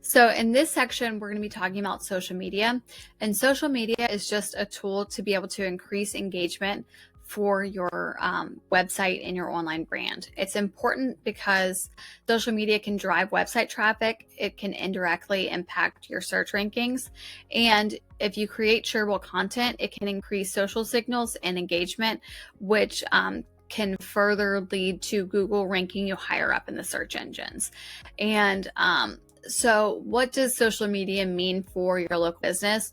So in this section, we're going to be talking about social media, and social media is just a tool to be able to increase engagement for your website and your online brand. It's important because social media can drive website traffic. It can indirectly impact your search rankings. And if you create shareable content, it can increase social signals and engagement, which can further lead to Google ranking you higher up in the search engines. And so what does social media mean for your local business?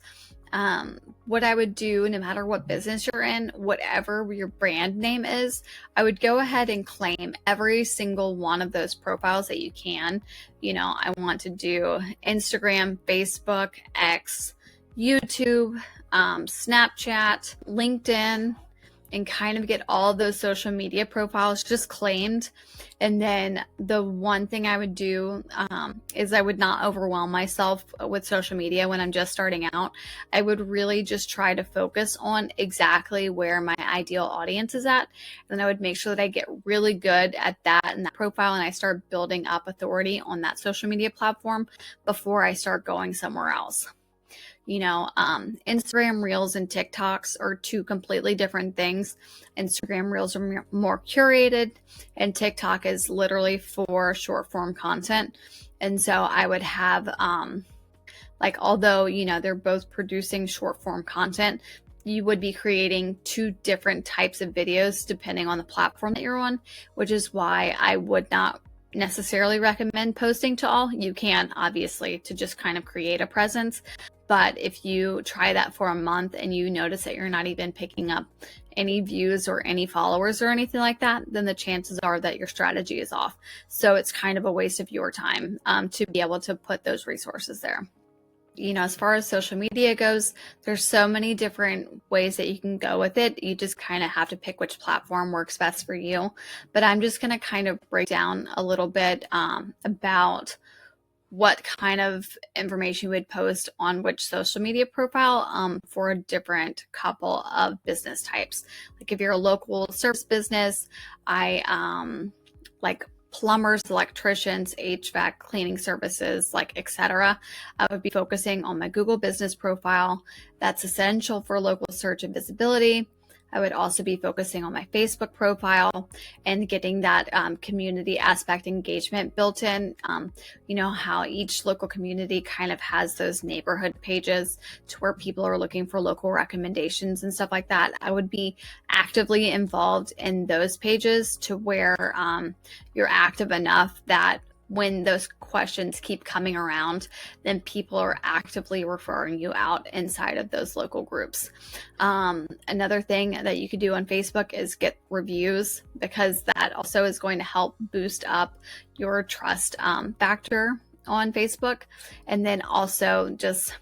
What I would do, no matter what business you're in, whatever your brand name is, I would go ahead and claim every single one of those profiles that you can. You know, I want to do Instagram, Facebook, X, YouTube, Snapchat, LinkedIn, and kind of get all of those social media profiles just claimed. And then the one thing I would do is I would not overwhelm myself with social media when I'm just starting out. I would really just try to focus on exactly where my ideal audience is at. And I would make sure that I get really good at that and that profile, and I start building up authority on that social media platform before I start going somewhere else. You know, Instagram Reels and TikToks are two completely different things. Instagram Reels are more curated, and TikTok is literally for short form content. And so I would have, although, you know, they're both producing short form content, you would be creating two different types of videos depending on the platform that you're on, which is why I would not necessarily recommend posting to all. You can, obviously, to just kind of create a presence. But if you try that for a month and you notice that you're not even picking up any views or any followers or anything like that, then the chances are that your strategy is off. So it's kind of a waste of your time to be able to put those resources there. You know, as far as social media goes, there's so many different ways that you can go with it. You just kind of have to pick which platform works best for you. But I'm just going to kind of break down a little bit about what kind of information you would post on which social media profile for a different couple of business types. Like if you're a local service business, I like plumbers, electricians, HVAC, cleaning services, etc. I would be focusing on my Google business profile. That's essential for local search and visibility. I would also be focusing on my Facebook profile and getting that community aspect engagement built in. You know how each local community kind of has those neighborhood pages to where people are looking for local recommendations and stuff like that. I would be actively involved in those pages to where you're active enough that when those questions keep coming around, then people are actively referring you out inside of those local groups. Another thing that you could do on Facebook is get reviews, because that also is going to help boost up your trust factor on Facebook. And then also just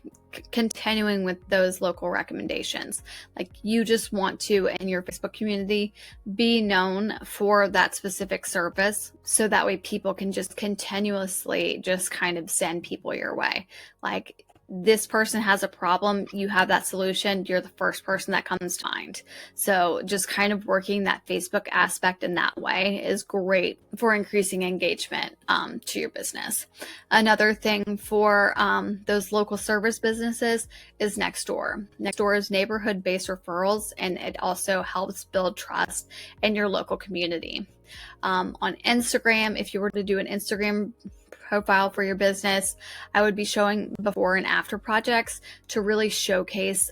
continuing with those local recommendations. Like you just want to, in your Facebook community, be known for that specific service, so that way people can just continuously just kind of send people your way. Like this person has a problem, you have that solution, you're the first person that comes to mind. So just kind of working that Facebook aspect in that way is great for increasing engagement to your business. Another thing for those local service businesses is Nextdoor. Nextdoor is neighborhood-based referrals, and it also helps build trust in your local community. On Instagram, if you were to do an Instagram profile for your business, I would be showing before and after projects to really showcase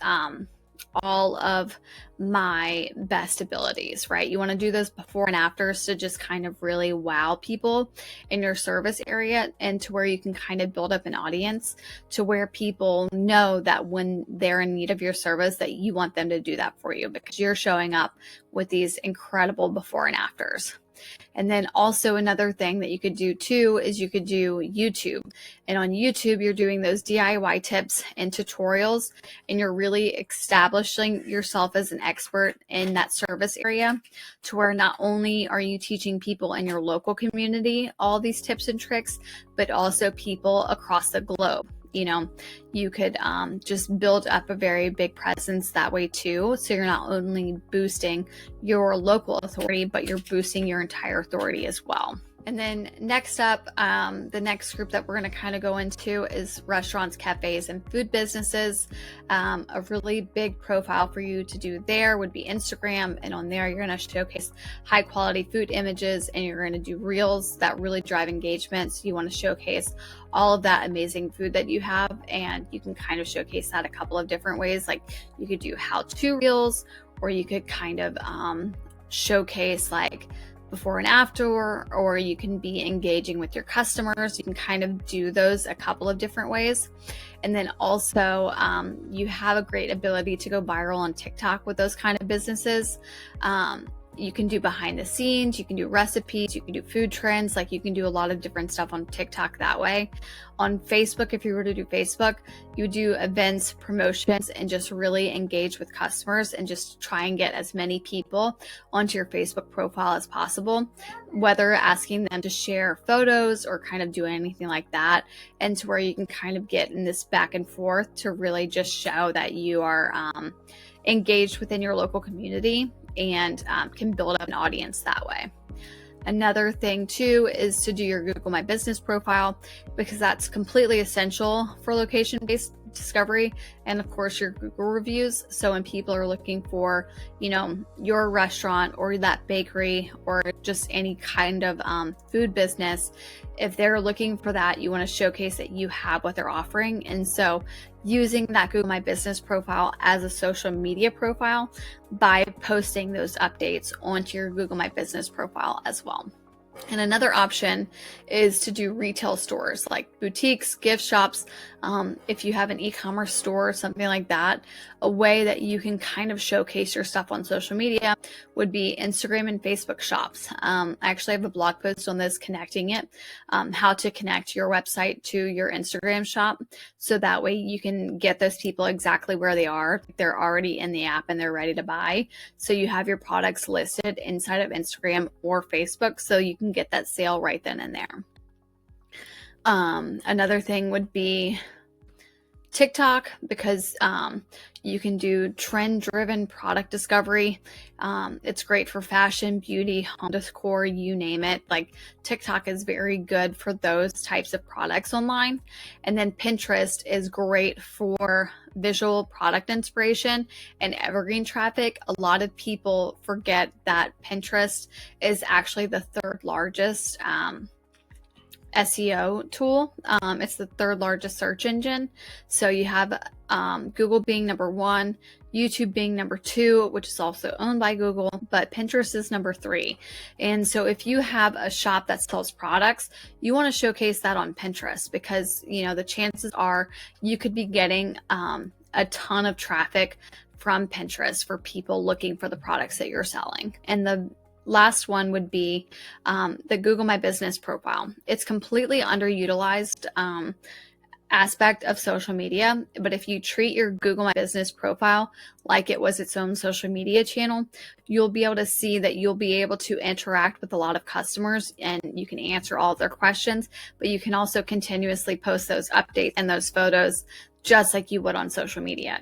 all of my best abilities, right? You want to do those before and afters to just kind of really wow people in your service area, and to where you can kind of build up an audience to where people know that when they're in need of your service, that you want them to do that for you because you're showing up with these incredible before and afters. And then also another thing that you could do too is you could do YouTube. And on YouTube, you're doing those DIY tips and tutorials, and you're really establishing yourself as an expert in that service area, to where not only are you teaching people in your local community all these tips and tricks, but also people across the globe. You know, you could just build up a very big presence that way too. So you're not only boosting your local authority, but you're boosting your entire authority as well. And then next up, the next group that we're going to kind of go into is restaurants, cafes, and food businesses. A really big profile for you to do there would be Instagram. And on there, you're going to showcase high quality food images, and you're going to do reels that really drive engagement. So you want to showcase all of that amazing food that you have, and you can kind of showcase that a couple of different ways. Like you could do how-to reels, or you could kind of showcase like before and after, or you can be engaging with your customers. You can kind of do those a couple of different ways. And then also you have a great ability to go viral on TikTok with those kind of businesses. You can do behind the scenes, you can do recipes, you can do food trends, like you can do a lot of different stuff on TikTok that way. On Facebook, if you were to do Facebook, you do events, promotions, and just really engage with customers and just try and get as many people onto your Facebook profile as possible, whether asking them to share photos or kind of do anything like that, and to where you can kind of get in this back and forth to really just show that you are engaged within your local community and can build up an audience that way. Another thing too is to do your Google My Business profile, because that's completely essential for location-based discovery, and of course your Google reviews. So when people are looking for, your restaurant or that bakery or just any kind of food business, if they're looking for that, you want to showcase that you have what they're offering. And so using that Google My Business profile as a social media profile by posting those updates onto your Google My Business profile as well. And another option is to do retail stores like boutiques, gift shops. If you have an e-commerce store or something like that, a way that you can kind of showcase your stuff on social media would be Instagram and Facebook shops. I actually have a blog post on this, connecting it, how to connect your website to your Instagram shop. So that way you can get those people exactly where they are. They're already in the app and they're ready to buy. So you have your products listed inside of Instagram or Facebook, so you can get that sale right then and there. Another thing would be TikTok, because you can do trend-driven product discovery. It's great for fashion, beauty, home decor, you name it. Like TikTok is very good for those types of products online. And then Pinterest is great for visual product inspiration and evergreen traffic. A lot of people forget that Pinterest is actually the third largest SEO tool. It's the third largest search engine. So you have Google being number 1, YouTube being number 2, which is also owned by Google, but Pinterest is number 3. And so if you have a shop that sells products, you want to showcase that on Pinterest, because the chances are you could be getting a ton of traffic from Pinterest for people looking for the products that you're selling. And the last one would be the Google My Business profile. It's completely underutilized aspect of social media, but if you treat your Google My Business profile like it was its own social media channel, you'll be able to see that you'll be able to interact with a lot of customers and you can answer all of their questions, but you can also continuously post those updates and those photos just like you would on social media.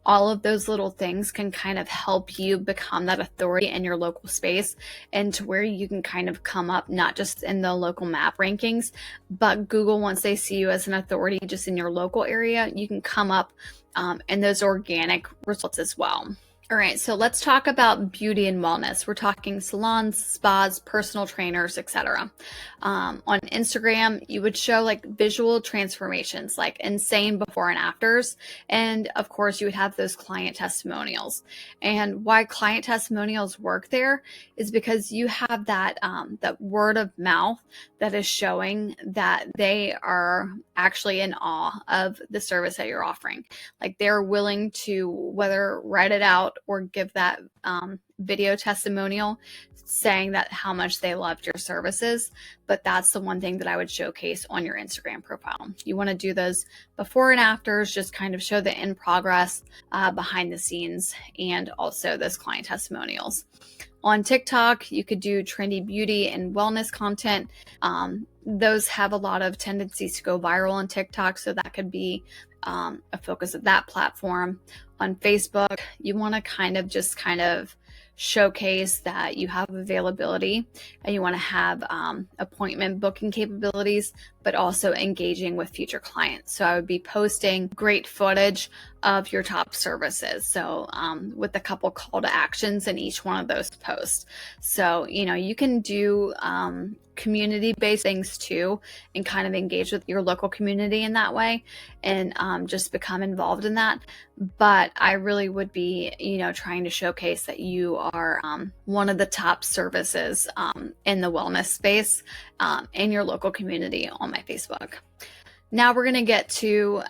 All of those little things can kind of help you become that authority in your local space, and to where you can kind of come up not just in the local map rankings, but Google, once they see you as an authority just in your local area, you can come up in those organic results as well. All right, so let's talk about beauty and wellness. We're talking salons, spas, personal trainers, etc. On Instagram, you would show like visual transformations, like insane before and afters. And of course, you would have those client testimonials. And why client testimonials work there is because you have that word of mouth that is showing that they are actually in awe of the service that you're offering. Like they're willing to whether write it out or give that video testimonial saying that how much they loved your services. But that's the one thing that I would showcase on your Instagram profile. You want to do those before and afters, just kind of show the in progress, behind the scenes, and also those client testimonials. On TikTok, you could do trendy beauty and wellness content. Those have a lot of tendencies to go viral on TikTok, so that could be a focus of that platform. On Facebook, you want to kind of showcase that you have availability and you want to have appointment booking capabilities, but also engaging with future clients. So I would be posting great footage of your top services. So with a couple call to actions in each one of those posts. So, you can do community-based things too, and kind of engage with your local community in that way, and just become involved in that. But I really would be, trying to showcase that you are one of the top services in the wellness space in your local community on my Facebook. Now we're going to get to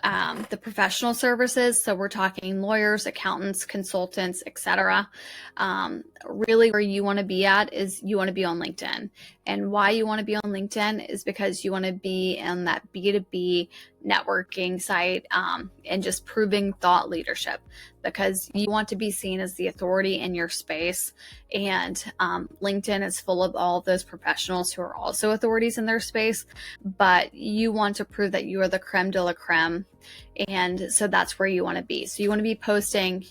the professional services. So we're talking lawyers, accountants, consultants, etc. Really where you want to be at is you want to be on LinkedIn. And why you want to be on LinkedIn is because you want to be in that B2B networking site and just proving thought leadership, because you want to be seen as the authority in your space. And LinkedIn is full of all of those professionals who are also authorities in their space, but you want to prove that you are the creme de la creme. And so that's where you want to be. So you want to be posting,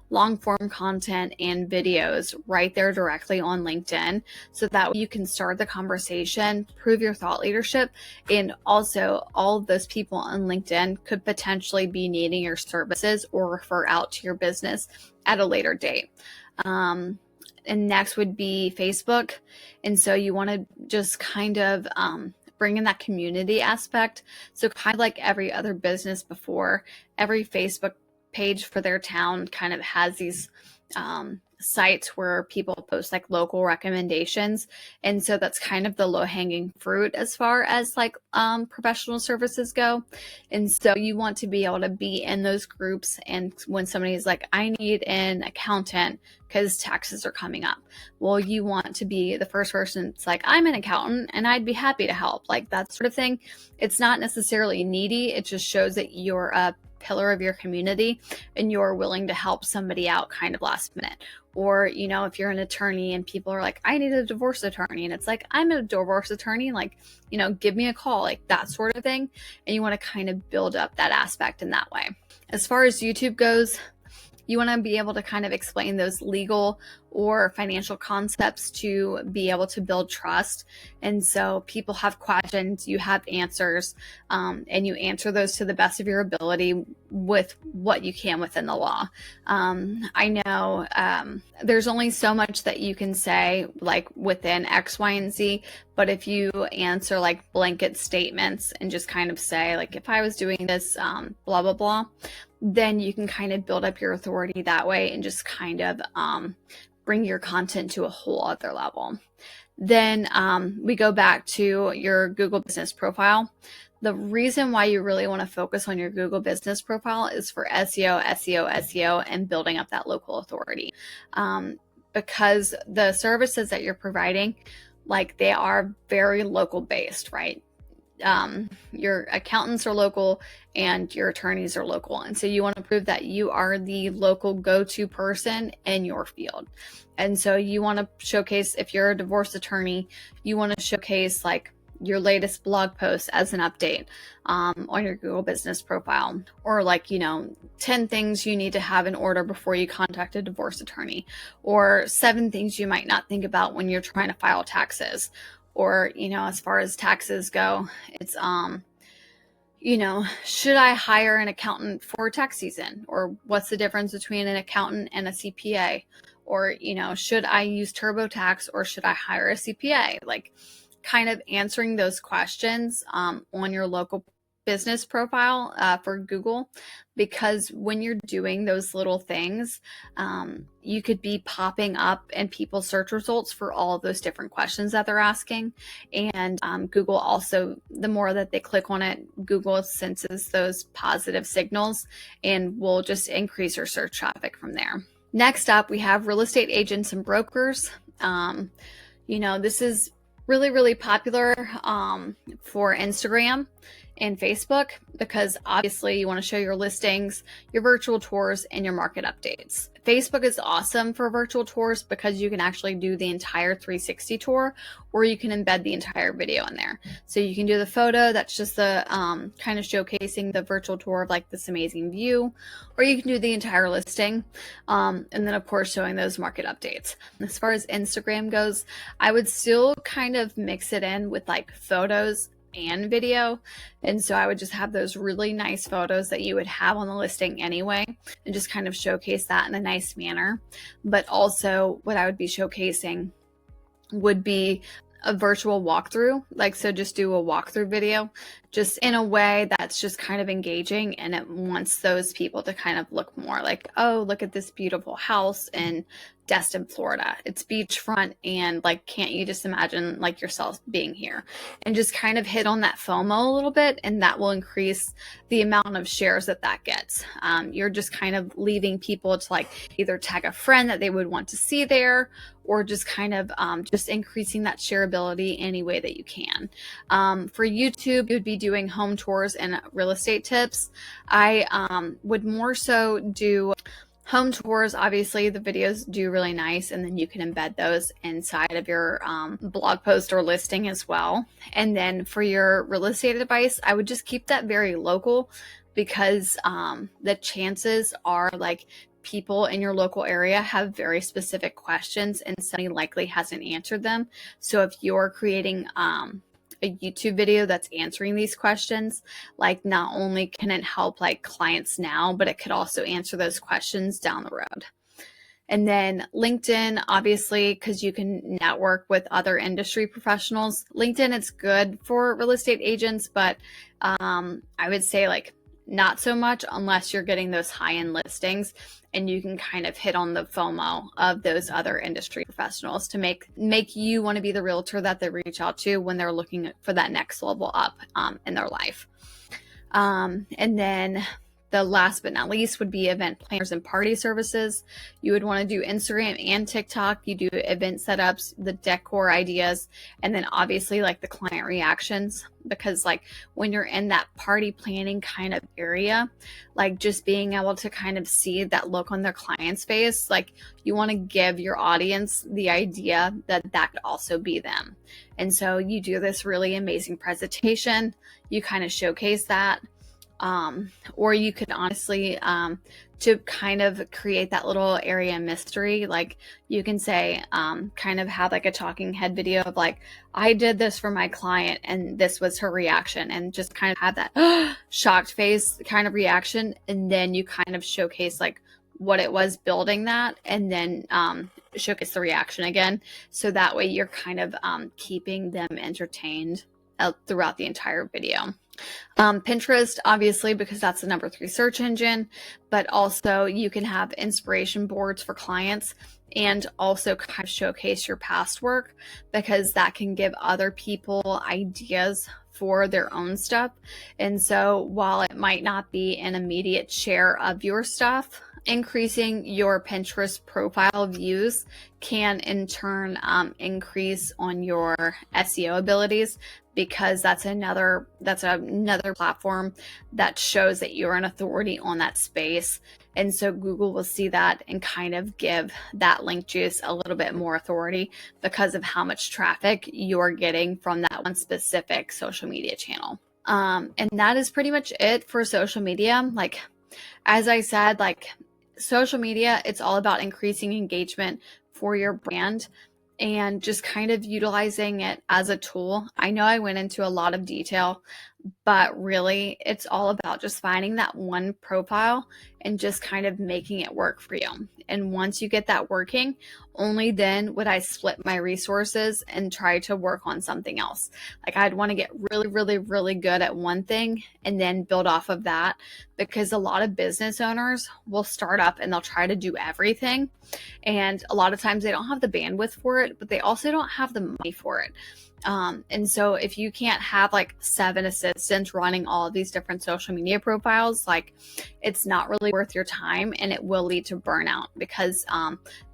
long form content and videos right there directly on LinkedIn, so that you can start the conversation, prove your thought leadership. And also all of those people on LinkedIn could potentially be needing your services or refer out to your business at a later date. And next would be Facebook. And so you want to just kind of bring in that community aspect. So kind of like every other business before, every Facebook page for their town kind of has these sites where people post like local recommendations. And so that's kind of the low-hanging fruit as far as like professional services go. And so you want to be able to be in those groups, and when somebody is like, I need an accountant because taxes are coming up, well, you want to be the first person. It's like, I'm an accountant and I'd be happy to help, like that sort of thing. It's not necessarily needy. It just shows that you're a pillar of your community and you're willing to help somebody out kind of last minute. Or, if you're an attorney and people are like, I need a divorce attorney, and it's like, I'm a divorce attorney, like, give me a call, like that sort of thing. And you want to kind of build up that aspect in that way. As far as YouTube goes, you want to be able to kind of explain those legal or financial concepts to be able to build trust. And so people have questions, you have answers, and you answer those to the best of your ability with what you can within the law. I know there's only so much that you can say like within X, Y, and Z, but if you answer like blanket statements and just kind of say like, if I was doing this, blah, blah, blah, then you can kind of build up your authority that way and just kind of bring your content to a whole other level. Then we go back to your Google business profile. The reason why you really want to focus on your Google business profile is for SEO, and building up that local authority. Because the services that you're providing, like they are very local based, right? Your accountants are local and your attorneys are local. And so you want to prove that you are the local go-to person in your field. And so you want to showcase, if you're a divorce attorney, you want to showcase like your latest blog post as an update on your Google business profile, or like, 10 things you need to have in order before you contact a divorce attorney, or 7 things you might not think about when you're trying to file taxes. Or, as far as taxes go, it's, should I hire an accountant for tax season? Or what's the difference between an accountant and a CPA? Or, should I use TurboTax or should I hire a CPA? Like kind of answering those questions on your local business profile for Google, because when you're doing those little things, you could be popping up in people's search results for all of those different questions that they're asking. And Google also, the more that they click on it, Google senses those positive signals and will just increase your search traffic from there. Next up, we have real estate agents and brokers. This is really, really popular for Instagram. and Facebook, because obviously you want to show your listings, your virtual tours, and your market updates. Facebook is awesome for virtual tours because you can actually do the entire 360 tour, or you can embed the entire video in there. So you can do the photo, that's just the kind of showcasing the virtual tour of like this amazing view, or you can do the entire listing. And then of course showing those market updates. As far as Instagram goes, I would still kind of mix it in with like photos and video. And so I would just have those really nice photos that you would have on the listing anyway, and just kind of showcase that in a nice manner. But also what I would be showcasing would be a virtual walkthrough. Like, so just do a walkthrough video just in a way that's just kind of engaging, and it wants those people to kind of look more like, oh, look at this beautiful house in Destin, Florida. It's beachfront, and like, can't you just imagine like yourself being here? And just kind of hit on that FOMO a little bit, and that will increase the amount of shares that gets. You're just kind of leaving people to like either tag a friend that they would want to see there, or just kind of just increasing that shareability any way that you can. For YouTube, you would be doing home tours and real estate tips. I would more so do home tours. Obviously the videos do really nice, and then you can embed those inside of your blog post or listing as well. And then for your real estate advice, I would just keep that very local, because the chances are like people in your local area have very specific questions, and somebody likely hasn't answered them. So if you're creating a YouTube video that's answering these questions, like not only can it help like clients now, but it could also answer those questions down the road. And then LinkedIn, obviously, because you can network with other industry professionals. LinkedIn, it's good for real estate agents, but I would say like not so much unless you're getting those high-end listings, and you can kind of hit on the FOMO of those other industry professionals to make you want to be the realtor that they reach out to when they're looking for that next level up in their life. And then the last but not least would be event planners and party services. You would want to do Instagram and TikTok. You do event setups, the decor ideas, and then obviously like the client reactions, because like when you're in that party planning kind of area, like just being able to kind of see that look on their client's face, like you want to give your audience the idea that that could also be them. And so you do this really amazing presentation, you kind of showcase that. Or you could honestly, to kind of create that little area of mystery, like you can say, kind of have like a talking head video of like, I did this for my client and this was her reaction, and just kind of have that shocked face kind of reaction. And then you kind of showcase like what it was building that, and then showcase the reaction again. So that way you're kind of keeping them entertained throughout the entire video. Pinterest, obviously, because that's the number 3 search engine, but also you can have inspiration boards for clients, and also kind of showcase your past work, because that can give other people ideas for their own stuff. And so while it might not be an immediate share of your stuff, increasing your Pinterest profile views can in turn increase on your SEO abilities, because that's another platform that shows that you're an authority on that space. And so Google will see that and kind of give that link juice a little bit more authority because of how much traffic you're getting from that one specific social media channel. And that is pretty much it for social media. Like, as I said, like social media, it's all about increasing engagement for your brand and just kind of utilizing it as a tool. I know I went into a lot of detail, but really it's all about just finding that one profile and just kind of making it work for you. And once you get that working, only then would I split my resources and try to work on something else. Like I'd want to get really good at one thing and then build off of that, because a lot of business owners will start up and they'll try to do everything. And a lot of times they don't have the bandwidth for it, but they also don't have the money for it. And so if you can't have like 7 assistants running all of these different social media profiles, like it's not really worth your time, and it will lead to burnout, because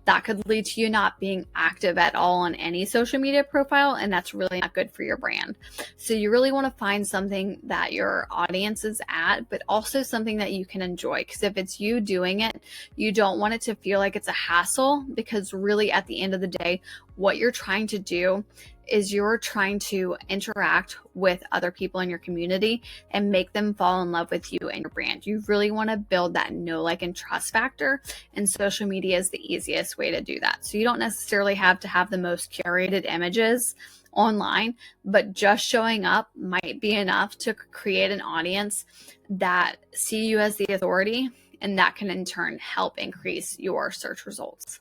that could lead to you not being active at all on any social media profile, and that's really not good for your brand. So you really want to find something that your audience is at, but also something that you can enjoy, because if it's you doing it, you don't want it to feel like it's a hassle, because really at the end of the day, what you're trying to do is you're trying to interact with other people in your community and make them fall in love with you and your brand. You really want to build that know, like, and trust factor, and social media is the easiest way to do that. So you don't necessarily have to have the most curated images online, but just showing up might be enough to create an audience that see you as the authority, and that can in turn help increase your search results.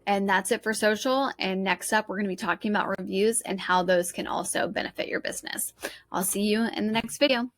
And that's it for social. And next up, we're going to be talking about reviews and how those can also benefit your business. I'll see you in the next video.